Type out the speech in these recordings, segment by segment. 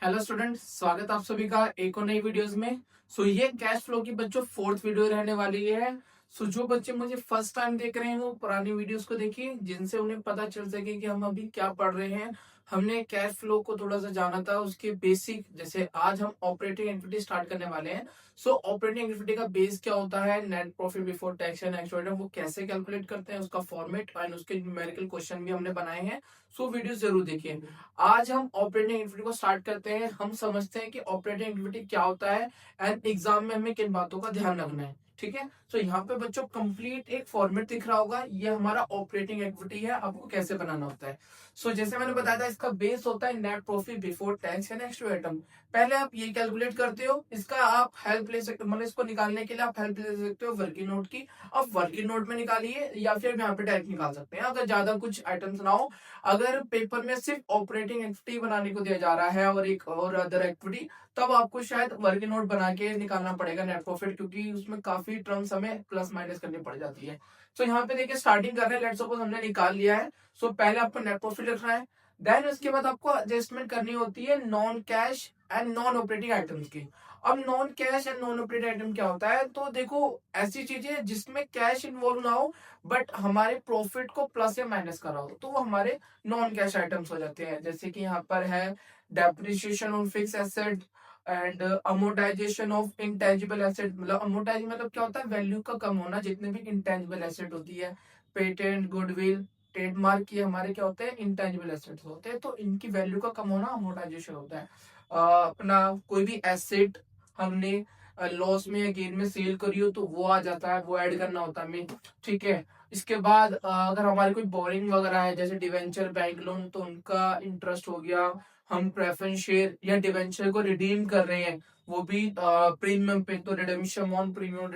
Hello student, स्वागत आप सभी का एक और नई वीडियोस में। ये कैश फ्लो की बच्चों फोर्थ वीडियो रहने वाली है। जो बच्चे मुझे फर्स्ट टाइम देख रहे हैं वो पुरानी वीडियोस को देखिए, जिनसे उन्हें पता चल सके कि हम अभी क्या पढ़ रहे हैं। हमने कैश फ्लो को थोड़ा सा जाना था, उसके बेसिक, जैसे आज हम ऑपरेटिंग एक्टिविटी स्टार्ट करने वाले हैं। ऑपरेटिंग एक्टिविटी का बेस क्या होता है, net profit before tax and x वो कैसे कैलकुलेट करते हैं, उसका फॉर्मेट एंड उसके न्यूमेरिकल क्वेश्चन भी हमने बनाए हैं। वीडियो जरूर देखिए। आज हम ऑपरेटिंग एक्टिविटी को स्टार्ट करते हैं। हम समझते हैं कि ऑपरेटिंग एक्टिविटी क्या होता है एंड एग्जाम में हमें किन बातों का ध्यान रखना है। ठीक है, यहाँ पे बच्चों कंप्लीट एक फॉर्मेट दिख रहा होगा, ये हमारा ऑपरेटिंग एक्टिविटी है, आपको कैसे बनाना होता है। जैसे मैंने बताया था, इसका बेस होता है net profit before tax and x item. पहले आप ये कैलकुलेट करते हो, इसका आप हेल्प ले सकते, मतलब इसको निकालने के लिए आप हेल्प ले सकते हो वर्किंग नोट की। आप वर्किंग नोट में निकालिए या फिर यहाँ पे डायरेक्ट निकाल सकते हैं, अगर ज्यादा कुछ आइटम्स ना हो। अगर पेपर में सिर्फ ऑपरेटिंग एक्टिविटी बनाने को दिया जा रहा है और एक और अदर एक्टिविटी, तब आपको शायद वर्किंग नोट बना के निकालना पड़ेगा नेट प्रॉफिट, क्योंकि उसमें काफी टर्म्स हमें प्लस माइनस करनी पड़ जाती है। यहाँ पे देखिए स्टार्टिंग कर रहे हैं, लेट्स सपोज हमने निकाल लिया है। पहले आपको नेट प्रॉफिट लिखना है, देन उसके बाद आपको एडजस्टमेंट करनी होती है non cash and non operating items की। अब non cash and non operating item क्या होता है, तो देखो ऐसी चीजें जिसमें कैश इन्वॉल्व ना हो बट हमारे प्रॉफिट को प्लस या माइनस करा हो, तो वो हमारे नॉन कैश आइटम्स हो जाते हैं। जैसे कि यहाँ पर है depreciation on fix asset and amortisation of intangible asset. मतलब अमोर्टाइज मतलब क्या होता है, वैल्यू का कम होना, जितने भी इंटेंजिबल एसेट होती है, पेटेंट, गुडविल, ट्रेडमार्क, ये हमारे क्या होते हैं, इंटेंजिबल एसेट्स होते हैं, तो इनकी वैल्यू का कम होना अमोर्टाइजेशन होता है। अपना कोई भी एसेट हमने लॉस में या गेन में सेल करी हो तो वो आ जाता है, वो ऐड करना होता है हमें। ठीक है, इसके बाद अगर हमारी कोई बोरिंग वगैरह है, जैसे डिवेंचर, बैंक लोन, तो उनका इंटरेस्ट हो गया। हम प्रेफरेंस शेयर या डिवेंचर को रिडीम कर रहे हैं, वो भी प्रीमियम पे, तो redemption on premium,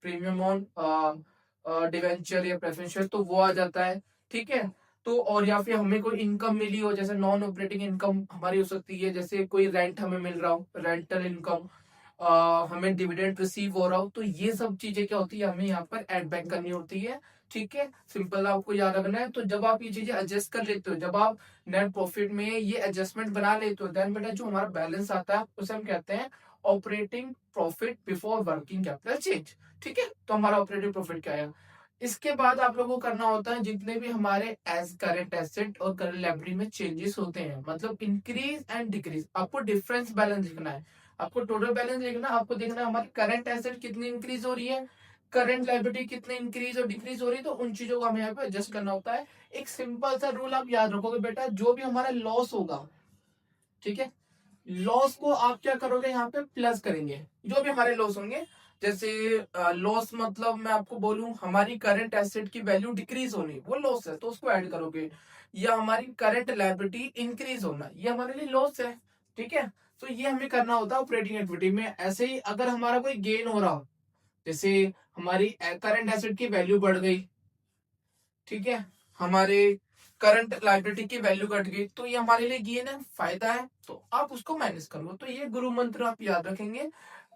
premium on debenture या प्रेफरेंस शेयर, तो वो आ जाता है। ठीक है, तो और या फिर हमें कोई इनकम मिली हो, जैसे नॉन ऑपरेटिंग इनकम हमारी हो सकती है, जैसे कोई रेंट हमें मिल रहा हो, रेंटल इनकम, हमें डिविडेंड रिसीव हो रहा हो, तो ये सब चीजें क्या होती है, हमें यहाँ पर एड बैक करनी होती है। ठीक है, सिंपल आपको याद रखना है। तो जब आप ये चीजें एडजस्ट कर लेते हो, जब आप नेट प्रॉफिट में ये एडजस्टमेंट बना लेते हो, देन बेटा जो हमारा बैलेंस आता है उसे हम कहते हैं operating profit before working capital change. ठीक है, तो हमारा ऑपरेटिंग प्रॉफिट क्या है। इसके बाद आप लोगों को करना होता है जितने भी हमारे एज करेंट एसेट और करंट लायबिलिटी में चेंजेस होते हैं, मतलब इंक्रीज एंड डिक्रीज, आपको डिफरेंस बैलेंस लिखना है। आपको टोटल बैलेंस देखना, आपको देखना है हमारी करंट एसेट कितनी इंक्रीज हो रही है, करंट लायबिलिटी कितनी इंक्रीज और डिक्रीज हो रही है, तो उन चीजों को हमें यहाँ पे एडजस्ट करना होता है। एक सिंपल सा रूल आप याद रखोगे बेटा, जो भी हमारा लॉस होगा, ठीक है, लॉस को आप क्या करोगे, यहाँ पे प्लस करेंगे जो भी हमारे लॉस होंगे। जैसे लॉस मतलब मैं आपको बोलूं, हमारी करंट एसेट की वैल्यू डिक्रीज होनी, वो लॉस है, तो उसको ऐड करोगे। या हमारी करंट लायबिलिटी इंक्रीज होना, ये हमारे लिए लॉस है। ठीक है, तो ये हमें करना होता है ऑपरेटिंग एक्टिविटी में। ऐसे ही अगर हमारा कोई गेन हो रहा हो, जैसे हमारी करंट एसेट की वैल्यू बढ़ गई, ठीक है, हमारे करंट लाइबिलिटी की वैल्यू घट गई, तो ये हमारे लिए गेन है, फायदा है, तो आप उसको माइनस करो। तो ये गुरु मंत्र आप याद रखेंगे।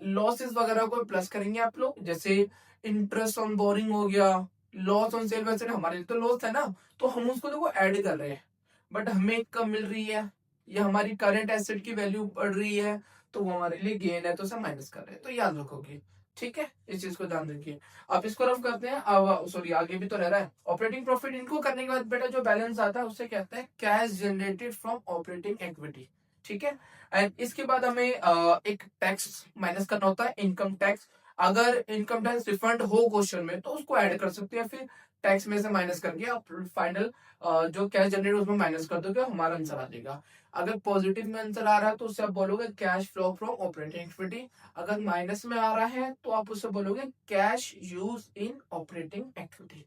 लॉसेस वगैरह को प्लस करेंगे आप लोग, जैसे इंटरेस्ट ऑन बोरिंग हो गया, लॉस ऑन सेल, वैसे हमारे लिए तो लॉस है ना, तो हम उसको देखो ऐड कर रहे हैं, बट हमें कम मिल रही है, या हमारी करंट एसेट की वैल्यू बढ़ रही है, तो वो हमारे लिए गेन है, तो उसे माइनस कर रहे हैं, तो याद रखोगे। ठीक है, इस चीज को ध्यान रखिए। आप इसको रफ करते हैं, अब सॉरी आगे भी तो रह रहा है ऑपरेटिंग प्रॉफिट। इनको करने के बाद बेटा जो बैलेंस आता है उसे कहते हैं cash generated from operating activity. ठीक है, एंड इसके बाद हमें एक टैक्स माइनस करना होता है, इनकम टैक्स। अगर इनकम टैक्स रिफंड हो क्वेश्चन में, तो उसको ऐड कर सकते हैं, फिर टैक्स में से माइनस करके आप फाइनल जो कैश जनरेट उसमें माइनस कर दोगे, हमारा आंसर आ जाएगा। अगर पॉजिटिव में आंसर आ रहा है तो उससे आप बोलोगे cash flow from operating activity. अगर माइनस में आ रहा है तो आप उससे बोलोगे cash use in operating activity.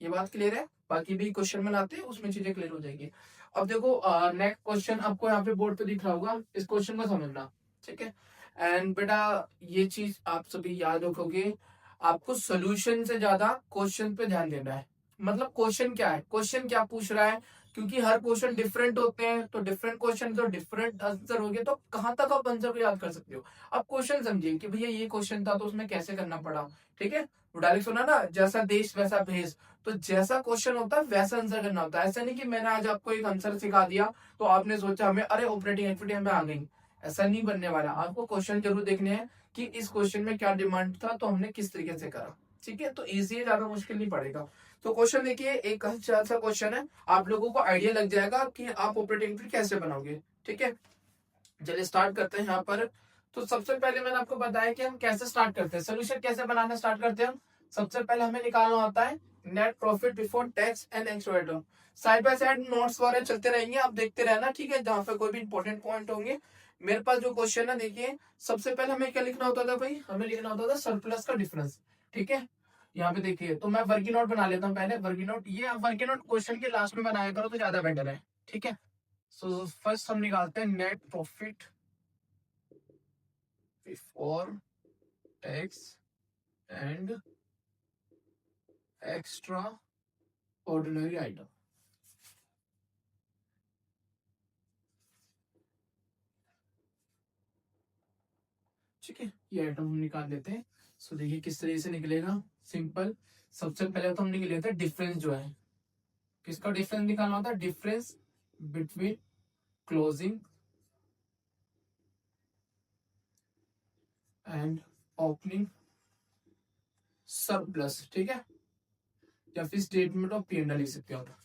ये बात क्लियर है, बाकी भी क्वेश्चन बनाते हैं उसमें चीजें क्लियर हो जाएगी। अब देखो नेक्स्ट क्वेश्चन आपको यहाँ पे बोर्ड पे दिख रहा होगा, इस क्वेश्चन को समझना। ठीक है, एंड बेटा ये चीज आप सभी याद रखोगे, आपको सोल्यूशन से ज्यादा क्वेश्चन पे ध्यान देना है। मतलब क्वेश्चन क्या है, क्वेश्चन क्या पूछ रहा है, क्योंकि हर क्वेश्चन डिफरेंट होते हैं, तो डिफरेंट क्वेश्चन तो डिफरेंट आंसर होंगे, तो कहां तक आप आंसर को याद कर सकते हो। अब क्वेश्चन समझिए कि भैया ये क्वेश्चन था तो उसमें कैसे करना पड़ा। ठीक है, डायरेक्ट सुना ना, जैसा देश वैसा भेष। तो जैसा क्वेश्चन होता है वैसा आंसर करना होता है। ऐसा नहीं कि मैंने आज आपको एक आंसर सिखा दिया तो आपने सोचा हमें अरे ऑपरेटिंग एक्टिविटी हमें आ गई, ऐसा नहीं बनने वाला। आपको क्वेश्चन जरूर देखने हैं कि इस क्वेश्चन में क्या डिमांड था तो हमने किस तरीके से करा। ठीक है, तो इजी है, ज्यादा मुश्किल नहीं पड़ेगा। तो क्वेश्चन देखिए, एक अच्छा सा क्वेश्चन है, आप लोगों को आइडिया लग जाएगा कि आप ऑपरेटिंग एक्टिविटी कैसे बनाओगे। ठीक है, चलिए स्टार्ट करते हैं यहाँ पर। तो सबसे पहले मैंने आपको बताया कि हम कैसे स्टार्ट करते हैं, सोल्यूशन कैसे बनाना स्टार्ट करते हैं हम। सबसे पहले हमें निकालना होता है net profit before tax and expenditure. Side by side notes वगैरह चलते रहेंगे, आप देखते रहना। ठीक है, जहां पे कोई भी इंपॉर्टेंट पॉइंट होंगे। मेरे पास जो क्वेश्चन है देखिए, सबसे पहले हमें क्या लिखना होता था भाई, हमें लिखना होता था सरप्लस का डिफरेंस। ठीक है, यहाँ पे देखिए, तो मैं वर्किंग नोट बना लेता हूँ पहले। वर्किंग नोट, ये आप वर्किंग नोट क्वेश्चन के लास्ट में बनाया करो तो ज्यादा बेटर है। ठीक है, सो फर्स्ट हम निकालते हैं net profit before tax and extra ordinary item. ठीक है, ये आइटम हम निकाल लेते हैं। सो देखिए किस तरीके से निकलेगा, सिंपल। सबसे पहले तो हम निकल लेते हैं डिफरेंस जो है, किसका डिफरेंस निकालना होता है, difference between closing and opening surplus. ठीक है, या फिर स्टेटमेंट ऑफ P&L लिख सकते हो आप।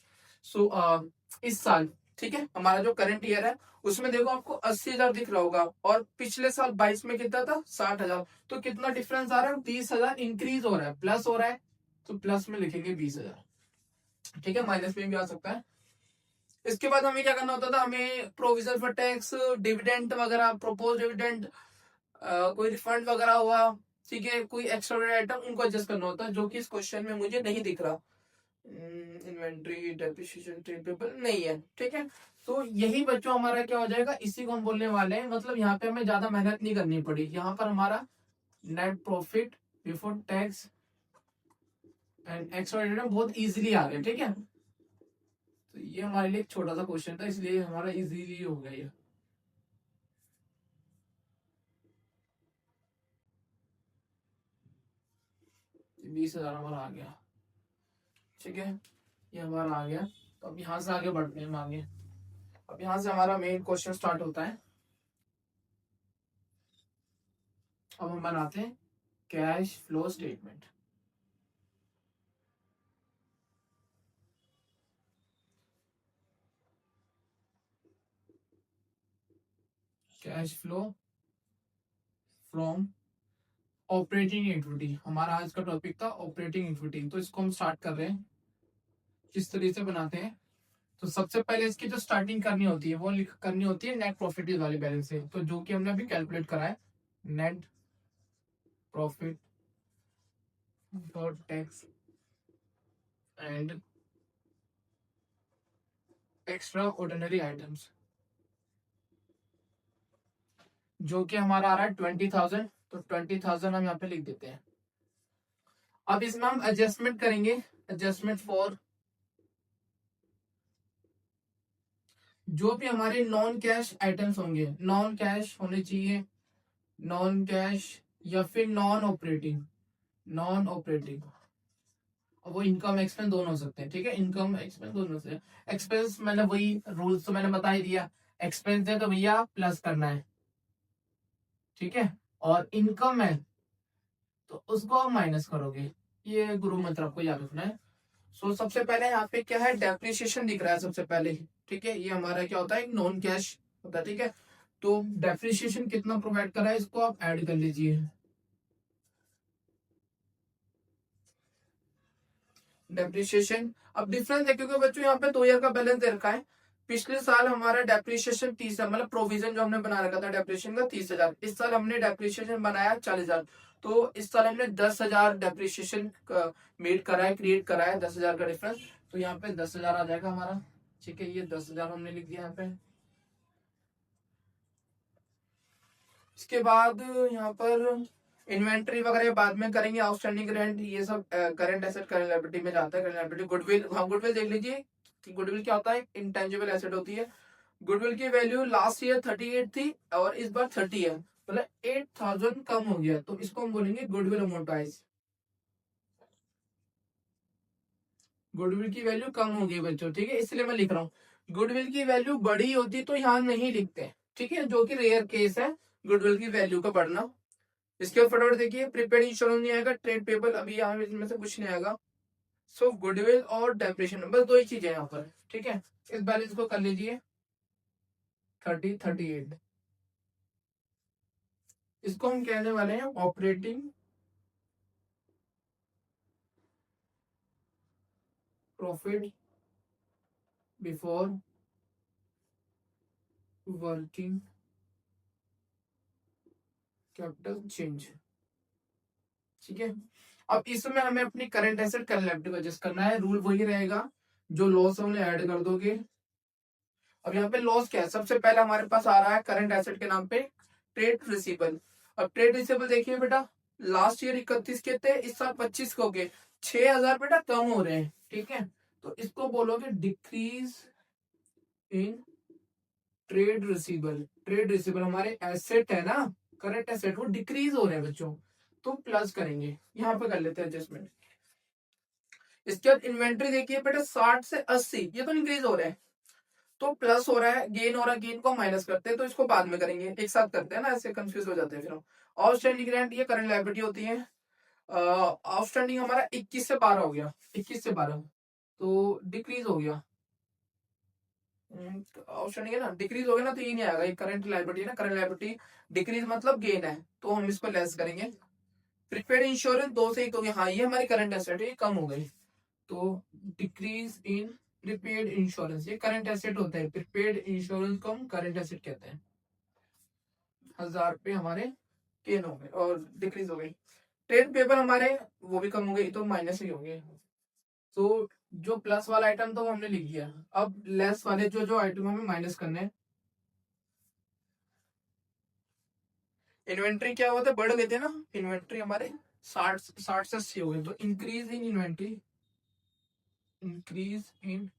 सो इस साल, ठीक है, हमारा जो करंट ईयर है उसमें देखो आपको 80,000 दिख रहा होगा, और पिछले साल 22 में कितना था, 60,000। तो कितना डिफरेंस आ रहा है, 20,000 इंक्रीज हो रहा है, प्लस हो रहा है। तो प्लस में लिखेंगे 20,000। ठीक है, माइनस में भी आ सकता है। इसके बाद हमें क्या करना होता था, हमें प्रोविजन फॉर टैक्स, डिविडेंड वगैरह, प्रोपोज डिविडेंड, कोई रिफंड वगैरह हुआ, ठीक है, कोई एक्स्ट्रा आइटम, उनको एडजस्ट करना होता है, जो कि इस क्वेश्चन में मुझे नहीं दिख रहा। इन्वेंट्री, डेप्रिसिएशन, ट्रेड पेबल नहीं है। ठीक है, तो यही बच्चों हमारा क्या हो जाएगा, इसी को हम बोलने वाले हैं। मतलब यहाँ पे हमें ज्यादा मेहनत नहीं करनी पड़ी, यहाँ पर हमारा net profit before tax and extra बहुत इजीली आ गया। ठीक है, तो ये हमारे लिए एक छोटा सा क्वेश्चन था, इसलिए हमारा इजीली हो गया ये। 20,000 हमारा आ गया। ठीक है, ये हमारा आ गया। तो अब यहाँ से आगे बढ़ते हैं हम आगे। अब यहाँ से हमारा मेन क्वेश्चन स्टार्ट होता है। अब हम बनाते हैं cash flow statement. Cash flow from operating activity, हमारा आज का टॉपिक था ऑपरेटिंग एक्टिविटी। तो इसको हम स्टार्ट कर रहे हैं, किस तरीके से बनाते हैं। तो सबसे पहले इसकी जो स्टार्टिंग करनी होती है वो करनी होती है नेट प्रॉफिट वाले बैलेंस से, तो जो कि हमने अभी कैलकुलेट करा है, net profit for tax and extra ordinary items, जो कि हमारा आ रहा है 20,000। तो 20,000 हम यहाँ पे लिख देते हैं। अब इसमें हम एडजस्टमेंट करेंगे, एडजस्टमेंट फॉर जो भी हमारे नॉन कैश आइटम्स होंगे, नॉन कैश होने चाहिए, नॉन कैश या फिर नॉन ऑपरेटिंग, नॉन ऑपरेटिंग। वो इनकम एक्सपेंस दोनों हो सकते हैं। ठीक है, इनकम एक्सपेंस दोनों से। एक्सपेंस मैंने वही रूल्स तो मैंने बता ही दिया, एक्सपेंस है तो भैया प्लस करना है। ठीक है, और इनकम है तो उसको आप माइनस करोगे, ये गुरु मंत्र आपको याद रखना है। सो सबसे पहले यहाँ पे क्या है, डेप्रिसिएशन दिख रहा है सबसे पहले। ठीक है, ये हमारा क्या होता है, एक नॉन कैश होता है। ठीक है, तो डेप्रिसिएशन कितना प्रोवाइड करा है इसको आप ऐड कर लीजिए। डेप्रिसिएशन, अब डिफरेंस है क्योंकि बच्चों यहाँ पे 2 ईयर का बैलेंस दे रखा है। पिछले साल हमारा डेप्रिसिएशन 30, मतलब प्रोविजन जो हमने बना रखा था डेप्रिसिएशन का 30,000, इस साल हमने डेप्रिसिएशन बनाया 40,000। तो इस साल हमने 10,000 डेप्रिसिएशन मेड करा है, क्रिएट करा है, 10,000 का डिफरेंस। तो यहाँ पे 10,000 आ जाएगा हमारा। ठीक है, ये 10,000 हमने लिख दिया यहाँ पे। इसके बाद यहाँ पर इन्वेंट्री वगैरह बाद में करेंगे, आउटस्टैंडिंग रेंट, ये सब करंट एसेट करंट लायबिलिटी में जाता है। करंट लायबिलिटी, गुडविल, हाँ गुडविल देख लीजिए, कि गुडविल क्या होता है, इंटेंजिबल एसेट होती है। गुडविल की वैल्यू लास्ट ईयर 38 थी और इस बार 30 है, मतलब 8000 कम हो गया, तो इसको हम बोलेंगे गुडविल अमोर्टाइज। गुडविल की वैल्यू कम हो गई बच्चों, ठीक है, इसलिए मैं लिख रहा हूँ। गुडविल की वैल्यू बड़ी होती तो यहाँ नहीं लिखते, ठीक है, जो कि रेयर केस है गुडविल की वैल्यू का बढ़ना। इसके ऊपर फटाफट देखिए, प्रीपेड इंश्योरेंस नहीं आएगा, ट्रेड पेबल अभी यहाँ इसमें से कुछ नहीं आएगा। सो गुडविल और डेप्रिसिएशन बस दो ही चीजें यहाँ पर, ठीक है। इस बैलेंस को कर लीजिए 38। इसको हम कहने वाले हैं operating profit before working capital change, ठीक है। अब इसमें हमें अपनी करंट एसेट करंट लायबिलिटी को एडजस्ट करना है। रूल वही रहेगा, जो लॉस है उन्हें ऐड कर दोगे। अब यहाँ पे लॉस क्या है, सबसे पहले हमारे पास आ रहा है करंट एसेट के नाम पे ट्रेड रिसीवेबल। अब ट्रेड रिसीवेबल देखिए बेटा, लास्ट ईयर 31 के थे, इस साल 25 के हो गए, 6000 बेटा कम हो रहे हैं, ठीक है। तो इसको बोलोगे decrease in trade receivable. Trade receivable हमारे एसेट है ना, करंट एसेट, वो डिक्रीज हो रहे हैं बच्चों, तो प्लस करेंगे, यहाँ पे कर लेते हैं एडजस्टमेंट। इसके बाद इन्वेंट्री देखिए बेटा 60 से 80, ये तो इंक्रीज हो रहे हैं, तो प्लस हो रहा है, गेन हो रहा है, गेन को माइनस करते हैं, तो इसको बाद में करेंगे, एक साथ करते हैं ना, ऐसे कंफ्यूज हो जाते हैं फिर हम। आउटस्टैंडिंग ग्रांट ये करंट लायबिलिटी होती है। आउटस्टैंडिंग हमारा 21 से 12 हो गया, 21 से 12, तो डिक्रीज हो गया। आउटस्टैंडिंग है ना, डिक्रीज हो गया ना, तो ये नहीं आएगा, ये करंट लायबिलिटी है ना, करंट लायबिलिटी डिक्रीज मतलब गेन है, तो हम इसको लेस करेंगे। प्रीपेड इंश्योरेंस 2 से 1 हो गया, हाँ ये हमारी करंट एसेट है, ये कम हो गई, तो डिक्रीज इन प्रीपेड इंश्योरेंस, ये करंट एसेट होता है, प्रीपेड इंश्योरेंस को हम करंट एसेट कहते हैं। 1000 रुपए हमारे गेन हो गए और डिक्रीज हो गई। ट्रेड पेबल हमारे वो भी कम हो गई, तो माइनस ही हो गए। तो जो प्लस वाला आइटम था वो हमने लिख दिया, अब लेस वाले जो जो आइटम हमें माइनस करने हैं। इन्वेंट्री क्या हुआ था, बढ़ गए थे ना, इन्वेंट्री हमारे 60 से 80 हो गए, तो increase in inventory, increase in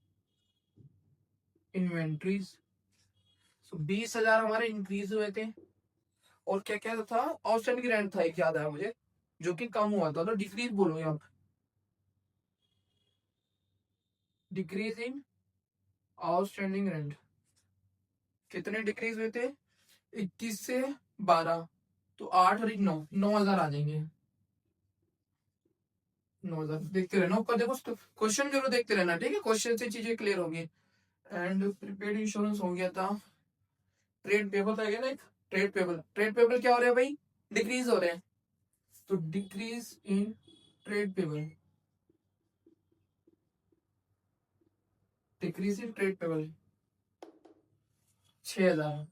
inventories, 20,000 हमारे इंक्रीज हुए थे। और क्या क्या था, आउटस्टैंडिंग रेंट था एक, याद आया मुझे, जो कि कम हुआ था, तो डिक्रीज बोलोगे आप, डिक्रीज इन आउटस्टैंडिंग रेंट। कितने डिक्रीज हुए थे, 21 से 12, तो 8 और 9, 9,000 आ जाएंगे। 9,000 देखते रहना, ऊपर देखो क्वेश्चन जरूर देखते रहना, ठीक है, क्वेश्चन से चीजें क्लियर होगी। एंड प्रीपेड इंश्योरेंस हो गया था। ट्रेड पेबल था ना एक, ट्रेड पेबल, ट्रेड पेबल क्या हो रहा है भाई, डिक्रीज हो रहे हैं, तो decrease in trade payable, decrease in trade payable 6,000।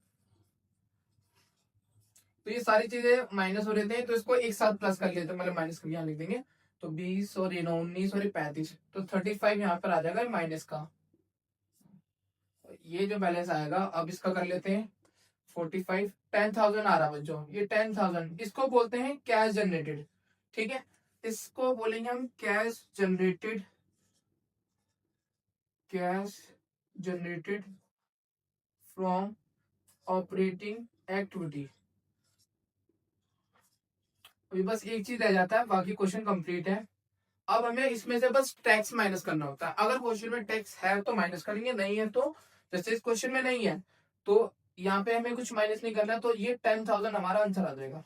तो ये सारी चीजें माइनस हो रहे थे, तो इसको एक साथ प्लस कर लेते, मतलब माइनस करके यहाँ लिख देंगे, तो 20 और ये 19 और ये 35, तो 35 यहाँ पर आ जाएगा माइनस का। ये जो बैलेंस आएगा, अब इसका कर लेते हैं 45, 10,000 आ रहा बच्चों, ये 10,000 इसको बोलते हैं कैश जनरेटेड, ठीक है, इसको बोलेंगे हम cash generated, cash generated from operating activity. अभी बस एक चीज रह जाता है, बाकी क्वेश्चन कंप्लीट है। अब हमें इसमें से बस टैक्स माइनस करना होता है, अगर क्वेश्चन में टैक्स है तो माइनस करेंगे, नहीं है तो, जैसे इस क्वेश्चन में नहीं है तो यहाँ पे हमें कुछ माइनस नहीं करना, तो ये 10,000 हमारा आंसर आ जाएगा।